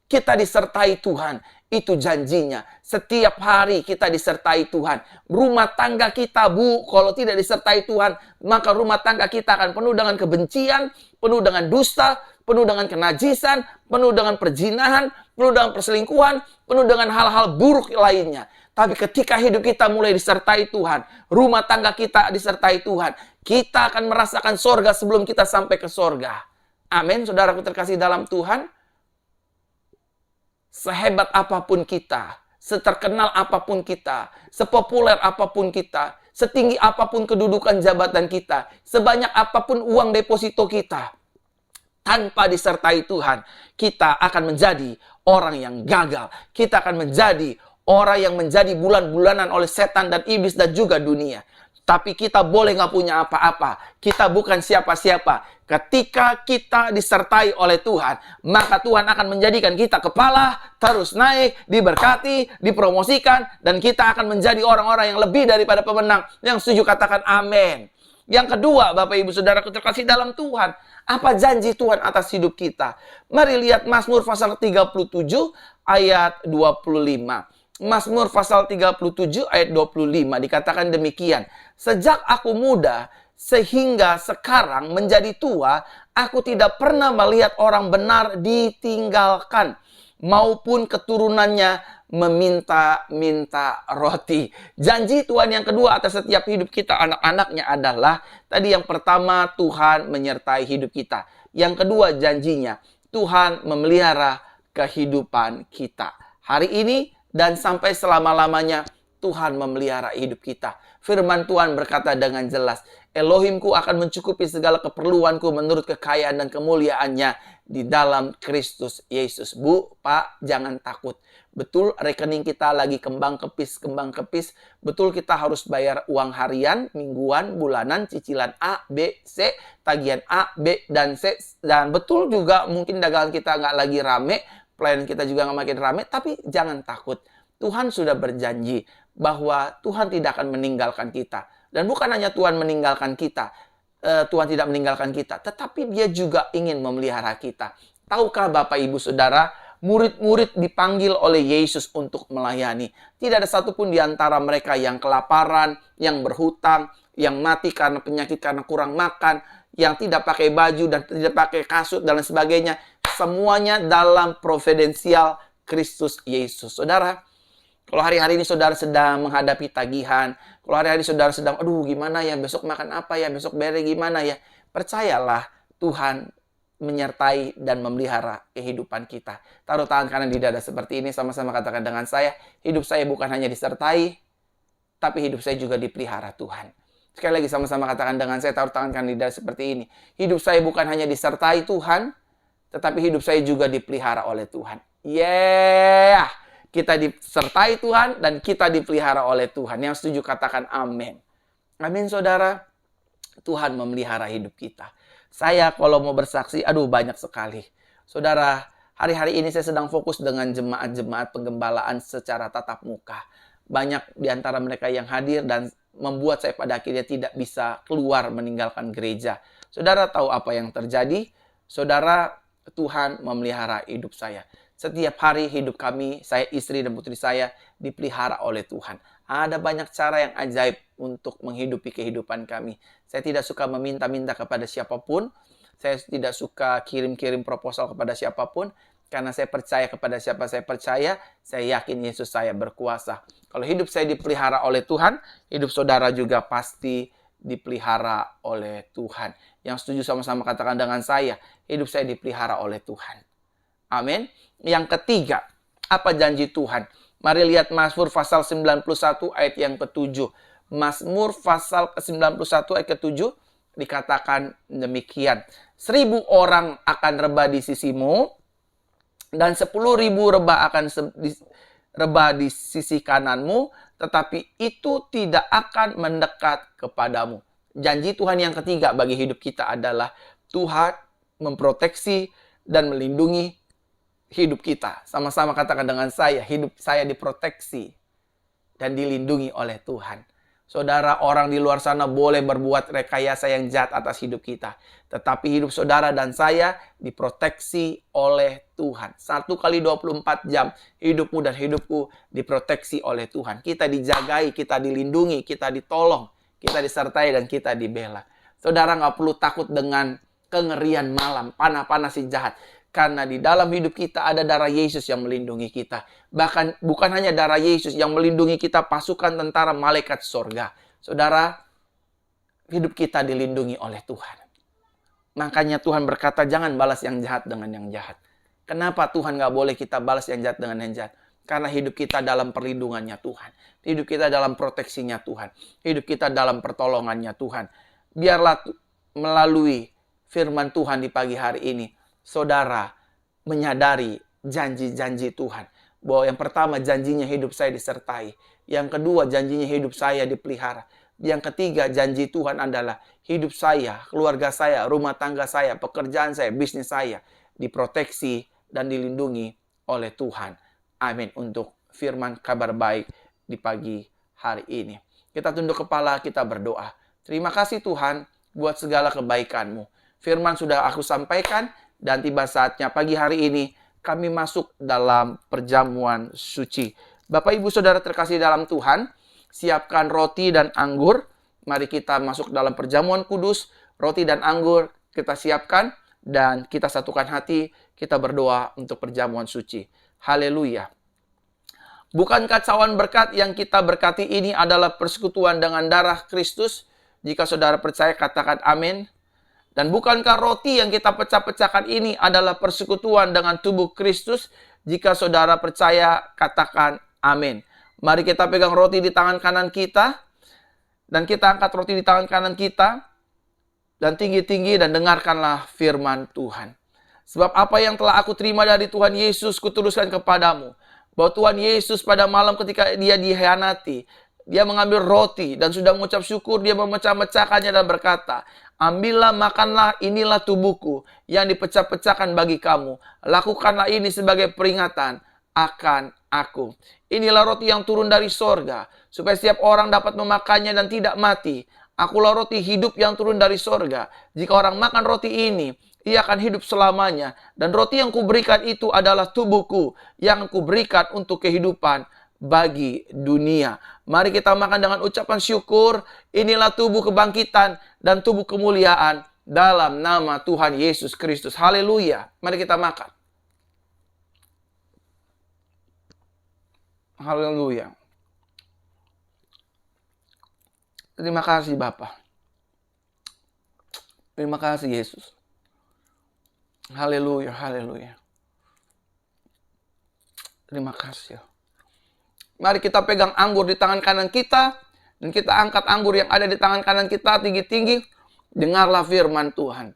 Kita disertai Tuhan, itu janjinya. Setiap hari kita disertai Tuhan. Rumah tangga kita, kalau tidak disertai Tuhan, maka rumah tangga kita akan penuh dengan kebencian, penuh dengan dusta, penuh dengan kenajisan, penuh dengan perzinahan, penuh dengan perselingkuhan, penuh dengan hal-hal buruk lainnya. Tapi ketika hidup kita mulai disertai Tuhan, rumah tangga kita disertai Tuhan, kita akan merasakan sorga sebelum kita sampai ke sorga. Amin, saudaraku terkasih dalam Tuhan. Sehebat apapun kita, seterkenal apapun kita, sepopuler apapun kita, setinggi apapun kedudukan jabatan kita, sebanyak apapun uang deposito kita, tanpa disertai Tuhan, kita akan menjadi orang yang gagal. Kita akan menjadi orang yang menjadi bulan-bulanan oleh setan dan iblis dan juga dunia. Tapi kita boleh nggak punya apa-apa. Kita bukan siapa-siapa. Ketika kita disertai oleh Tuhan, maka Tuhan akan menjadikan kita kepala, terus naik, diberkati, dipromosikan, dan kita akan menjadi orang-orang yang lebih daripada pemenang. Yang setuju katakan amin. Yang kedua, Bapak Ibu Saudaraku terkasih dalam Tuhan, apa janji Tuhan atas hidup kita? Mari lihat Mazmur pasal 37 ayat 25. Mazmur pasal 37 ayat 25 dikatakan demikian. Sejak aku muda sehingga sekarang menjadi tua, aku tidak pernah melihat orang benar ditinggalkan maupun keturunannya meminta-minta roti. Janji Tuhan yang kedua atas setiap hidup kita anak-anaknya adalah, tadi yang pertama Tuhan menyertai hidup kita. Yang kedua janjinya, Tuhan memelihara kehidupan kita. Hari ini dan sampai selama-lamanya Tuhan memelihara hidup kita. Firman Tuhan berkata dengan jelas, Elohimku akan mencukupi segala keperluanku menurut kekayaan dan kemuliaannya di dalam Kristus Yesus. Bu, Pak, jangan takut. Betul rekening kita lagi kembang kepis. Betul kita harus bayar uang harian, mingguan, bulanan, cicilan A, B, C, tagihan A, B, dan C. Dan betul juga mungkin dagangan kita nggak lagi rame, pelayanan kita juga nggak makin rame, tapi jangan takut. Tuhan sudah berjanji bahwa Tuhan tidak akan meninggalkan kita. Dan bukan hanya Tuhan meninggalkan kita, Tuhan tidak meninggalkan kita, tetapi Dia juga ingin memelihara kita. Tahukah Bapak Ibu Saudara, murid-murid dipanggil oleh Yesus untuk melayani. Tidak ada satupun di antara mereka yang kelaparan, yang berhutang, yang mati karena penyakit, karena kurang makan, yang tidak pakai baju dan tidak pakai kasut dan lain sebagainya. Semuanya dalam providensial Kristus Yesus. Saudara, kalau hari-hari ini saudara sedang menghadapi tagihan, kalau hari-hari saudara sedang, aduh gimana ya, besok makan apa ya, besok bere gimana ya, percayalah Tuhan menyertai dan memelihara kehidupan kita. Taruh tangan kanan di dada seperti ini, sama-sama katakan dengan saya, hidup saya bukan hanya disertai, tapi hidup saya juga dipelihara Tuhan. Sekali lagi sama-sama katakan dengan saya, taruh tangan kanan di dada seperti ini. Hidup saya bukan hanya disertai Tuhan, tetapi hidup saya juga dipelihara oleh Tuhan. Yeah! Kita disertai Tuhan dan kita dipelihara oleh Tuhan. Yang setuju katakan amin. Amin saudara. Tuhan memelihara hidup kita. Saya kalau mau bersaksi, aduh banyak sekali. Saudara, hari-hari ini saya sedang fokus dengan jemaat-jemaat penggembalaan secara tatap muka. Banyak di antara mereka yang hadir dan membuat saya pada akhirnya tidak bisa keluar meninggalkan gereja. Saudara tahu apa yang terjadi? Saudara, Tuhan memelihara hidup saya. Setiap hari hidup kami, saya, istri dan putri saya dipelihara oleh Tuhan. Ada banyak cara yang ajaib untuk menghidupi kehidupan kami. Saya tidak suka meminta-minta kepada siapapun. Saya tidak suka kirim-kirim proposal kepada siapapun. Karena saya percaya kepada siapa saya percaya, saya yakin Yesus saya berkuasa. Kalau hidup saya dipelihara oleh Tuhan, hidup saudara juga pasti dipelihara oleh Tuhan. Yang setuju sama-sama katakan dengan saya, hidup saya dipelihara oleh Tuhan. Amin. Yang ketiga, apa janji Tuhan? Mari lihat Mazmur pasal 91 ayat yang ke-7. Mazmur pasal ke-91 ayat ke-7 dikatakan demikian. 1.000 orang akan rebah di sisimu, dan 10.000 rebah akan rebah di sisi kananmu, tetapi itu tidak akan mendekat kepadamu. Janji Tuhan yang ketiga bagi hidup kita adalah Tuhan memproteksi dan melindungi hidup kita. Sama-sama katakan dengan saya, hidup saya diproteksi dan dilindungi oleh Tuhan. Saudara, orang di luar sana boleh berbuat rekayasa yang jahat atas hidup kita. Tetapi hidup saudara dan saya diproteksi oleh Tuhan. 1 kali 24 jam hidupmu dan hidupku diproteksi oleh Tuhan. Kita dijagai, kita dilindungi, kita ditolong, kita disertai dan kita dibela. Saudara nggak perlu takut dengan kengerian malam, panah-panah si jahat. Karena di dalam hidup kita ada darah Yesus yang melindungi kita. Bahkan bukan hanya darah Yesus yang melindungi kita, pasukan tentara malaikat sorga. Saudara, hidup kita dilindungi oleh Tuhan. Makanya Tuhan berkata, jangan balas yang jahat dengan yang jahat. Kenapa Tuhan nggak boleh kita balas yang jahat dengan yang jahat? Karena hidup kita dalam perlindungannya Tuhan. Hidup kita dalam proteksinya Tuhan. Hidup kita dalam pertolongannya Tuhan. Biarlah melalui firman Tuhan di pagi hari ini, saudara menyadari janji-janji Tuhan. Bahwa yang pertama, janjinya hidup saya disertai. Yang kedua, janjinya hidup saya dipelihara. Yang ketiga, janji Tuhan adalah hidup saya, keluarga saya, rumah tangga saya, pekerjaan saya, bisnis saya diproteksi dan dilindungi oleh Tuhan. Amin. Untuk firman kabar baik di pagi hari ini. Kita tunduk kepala, kita berdoa. Terima kasih Tuhan buat segala kebaikan-Mu. Firman sudah aku sampaikan. Dan tiba saatnya pagi hari ini kami masuk dalam perjamuan suci. Bapak Ibu Saudara terkasih dalam Tuhan, siapkan roti dan anggur. Mari kita masuk dalam perjamuan kudus. Roti dan anggur kita siapkan dan kita satukan hati, kita berdoa untuk perjamuan suci. Haleluya. Bukankah cawan berkat yang kita berkati ini adalah persekutuan dengan darah Kristus? Jika saudara percaya katakan amin. Dan bukankah roti yang kita pecah-pecahkan ini adalah persekutuan dengan tubuh Kristus? Jika saudara percaya, katakan amin. Mari kita pegang roti di tangan kanan kita. Dan kita angkat roti di tangan kanan kita. Dan tinggi-tinggi dan dengarkanlah firman Tuhan. Sebab apa yang telah aku terima dari Tuhan Yesus, kutuliskan kepadamu. Bahwa Tuhan Yesus pada malam ketika dia dikhianati, dia mengambil roti dan sudah mengucap syukur, dia memecah-mecahkannya dan berkata, ambillah, makanlah, inilah tubuhku yang dipecah-pecahkan bagi kamu. Lakukanlah ini sebagai peringatan akan aku. Inilah roti yang turun dari sorga, supaya setiap orang dapat memakannya dan tidak mati. Akulah roti hidup yang turun dari sorga. Jika orang makan roti ini, ia akan hidup selamanya. Dan roti yang kuberikan itu adalah tubuhku yang kuberikan untuk kehidupan bagi dunia. Mari kita makan dengan ucapan syukur. Inilah tubuh kebangkitan dan tubuh kemuliaan dalam nama Tuhan Yesus Kristus. Haleluya. Mari kita makan. Haleluya. Terima kasih Bapa. Terima kasih Yesus. Haleluya, haleluya. Terima kasih. Mari kita pegang anggur di tangan kanan kita. Dan kita angkat anggur yang ada di tangan kanan kita tinggi-tinggi. Dengarlah firman Tuhan.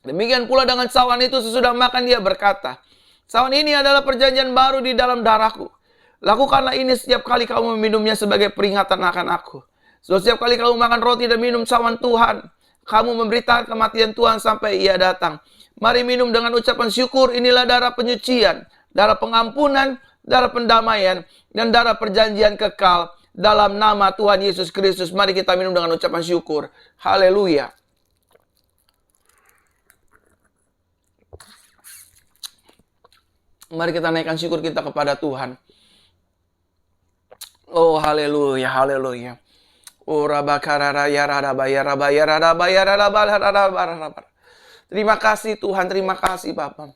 Demikian pula dengan cawan itu sesudah makan dia berkata, cawan ini adalah perjanjian baru di dalam darahku. Lakukanlah ini setiap kali kamu meminumnya sebagai peringatan akan aku. So, setiap kali kamu makan roti dan minum cawan Tuhan, kamu memberitakan kematian Tuhan sampai ia datang. Mari minum dengan ucapan syukur. Inilah darah penyucian, darah pengampunan, darah pendamaian, dan darah perjanjian kekal Dalam nama Tuhan Yesus Kristus, mari kita minum dengan ucapan syukur. Haleluya. Mari kita naikkan syukur kita kepada Tuhan. Oh, haleluya, haleluya. Oh, rabakararaya radabaya rabaya radabaya radabaya radabaya. Terima kasih Tuhan, terima kasih Bapa.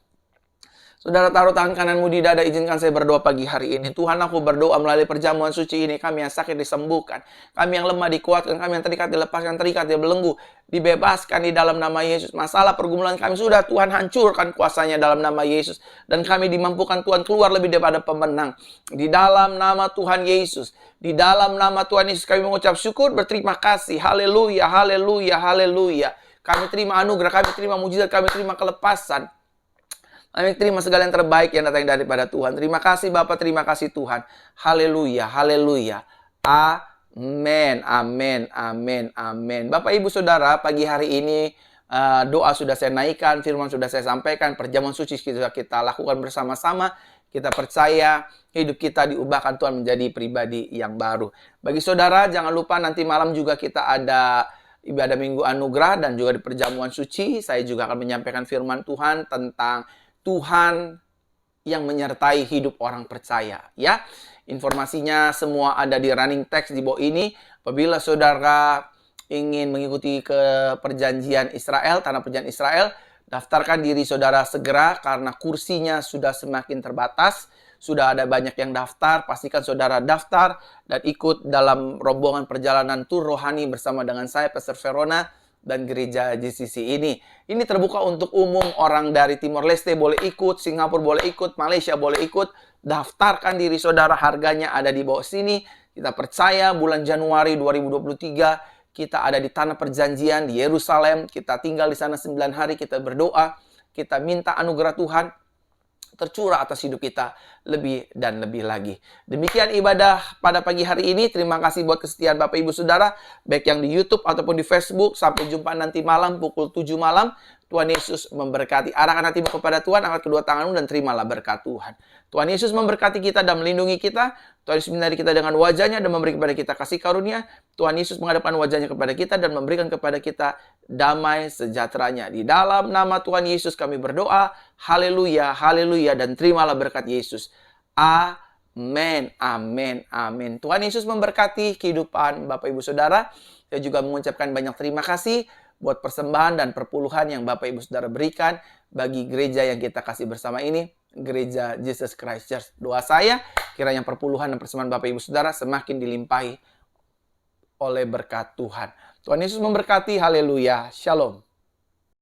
Saudara, taruh tangan kananmu di dada, izinkan saya berdoa pagi hari ini. Tuhan, aku berdoa melalui perjamuan suci ini, kami yang sakit disembuhkan, kami yang lemah dikuatkan, kami yang terikat dilepaskan, terikat dibelenggu, dibebaskan di dalam nama Yesus. Masalah pergumulan kami sudah Tuhan hancurkan kuasanya dalam nama Yesus. Dan kami dimampukan Tuhan keluar lebih daripada pemenang. Di dalam nama Tuhan Yesus. Di dalam nama Tuhan Yesus kami mengucap syukur, berterima kasih. Haleluya, haleluya, haleluya. Kami terima anugerah, kami terima mujizat, kami terima kelepasan. Kami terima segala yang terbaik yang datang daripada Tuhan. Terima kasih Bapak, terima kasih Tuhan. Haleluya, haleluya. Amin, amin, amin, amin. Bapak, Ibu, Saudara, pagi hari ini doa sudah saya naikkan, firman sudah saya sampaikan, perjamuan suci sudah kita lakukan bersama-sama. Kita percaya hidup kita diubahkan Tuhan menjadi pribadi yang baru. Bagi saudara, jangan lupa nanti malam juga kita ada ibadah Minggu Anugerah dan juga di perjamuan suci. Saya juga akan menyampaikan firman Tuhan tentang Tuhan yang menyertai hidup orang percaya, ya. Informasinya semua ada di running text di bawah ini. Apabila saudara ingin mengikuti ke perjanjian Israel, tanah perjanjian Israel, daftarkan diri saudara segera karena kursinya sudah semakin terbatas. Sudah ada banyak yang daftar, pastikan saudara daftar dan ikut dalam rombongan perjalanan tur rohani bersama dengan saya, Pastor Verona, dan gereja GCC ini. Ini terbuka untuk umum, orang dari Timor Leste boleh ikut, Singapura boleh ikut, Malaysia boleh ikut. Daftarkan diri saudara, harganya ada di bawah sini. Kita percaya bulan Januari 2023 kita ada di tanah perjanjian di Yerusalem. Kita tinggal di sana 9 hari, kita berdoa, kita minta anugerah Tuhan tercurah atas hidup kita lebih dan lebih lagi. Demikian ibadah pada pagi hari ini. Terima kasih buat kesetiaan Bapak Ibu Saudara, baik yang di YouTube ataupun di Facebook. Sampai jumpa nanti malam pukul 7 malam. Tuhan Yesus memberkati. Arahkan hatimu kepada Tuhan, angkat kedua tanganmu dan terimalah berkat Tuhan. Tuhan Yesus memberkati kita dan melindungi kita. Tuhan Yesus menyinari kita dengan wajahnya dan memberi kepada kita kasih karunia. Tuhan Yesus menghadapkan wajahnya kepada kita dan memberikan kepada kita damai sejahteranya. Di dalam nama Tuhan Yesus kami berdoa. Haleluya, haleluya, dan terimalah berkat Yesus. Amin, amin, amin. Tuhan Yesus memberkati kehidupan Bapak Ibu Saudara. Saya juga mengucapkan banyak terima kasih buat persembahan dan perpuluhan yang Bapak Ibu Saudara berikan bagi gereja yang kita kasih bersama ini, Gereja Jesus Christ Church. Doa saya, kiranya perpuluhan dan persembahan Bapak Ibu Saudara semakin dilimpahi oleh berkat Tuhan. Tuhan Yesus memberkati, haleluya, shalom.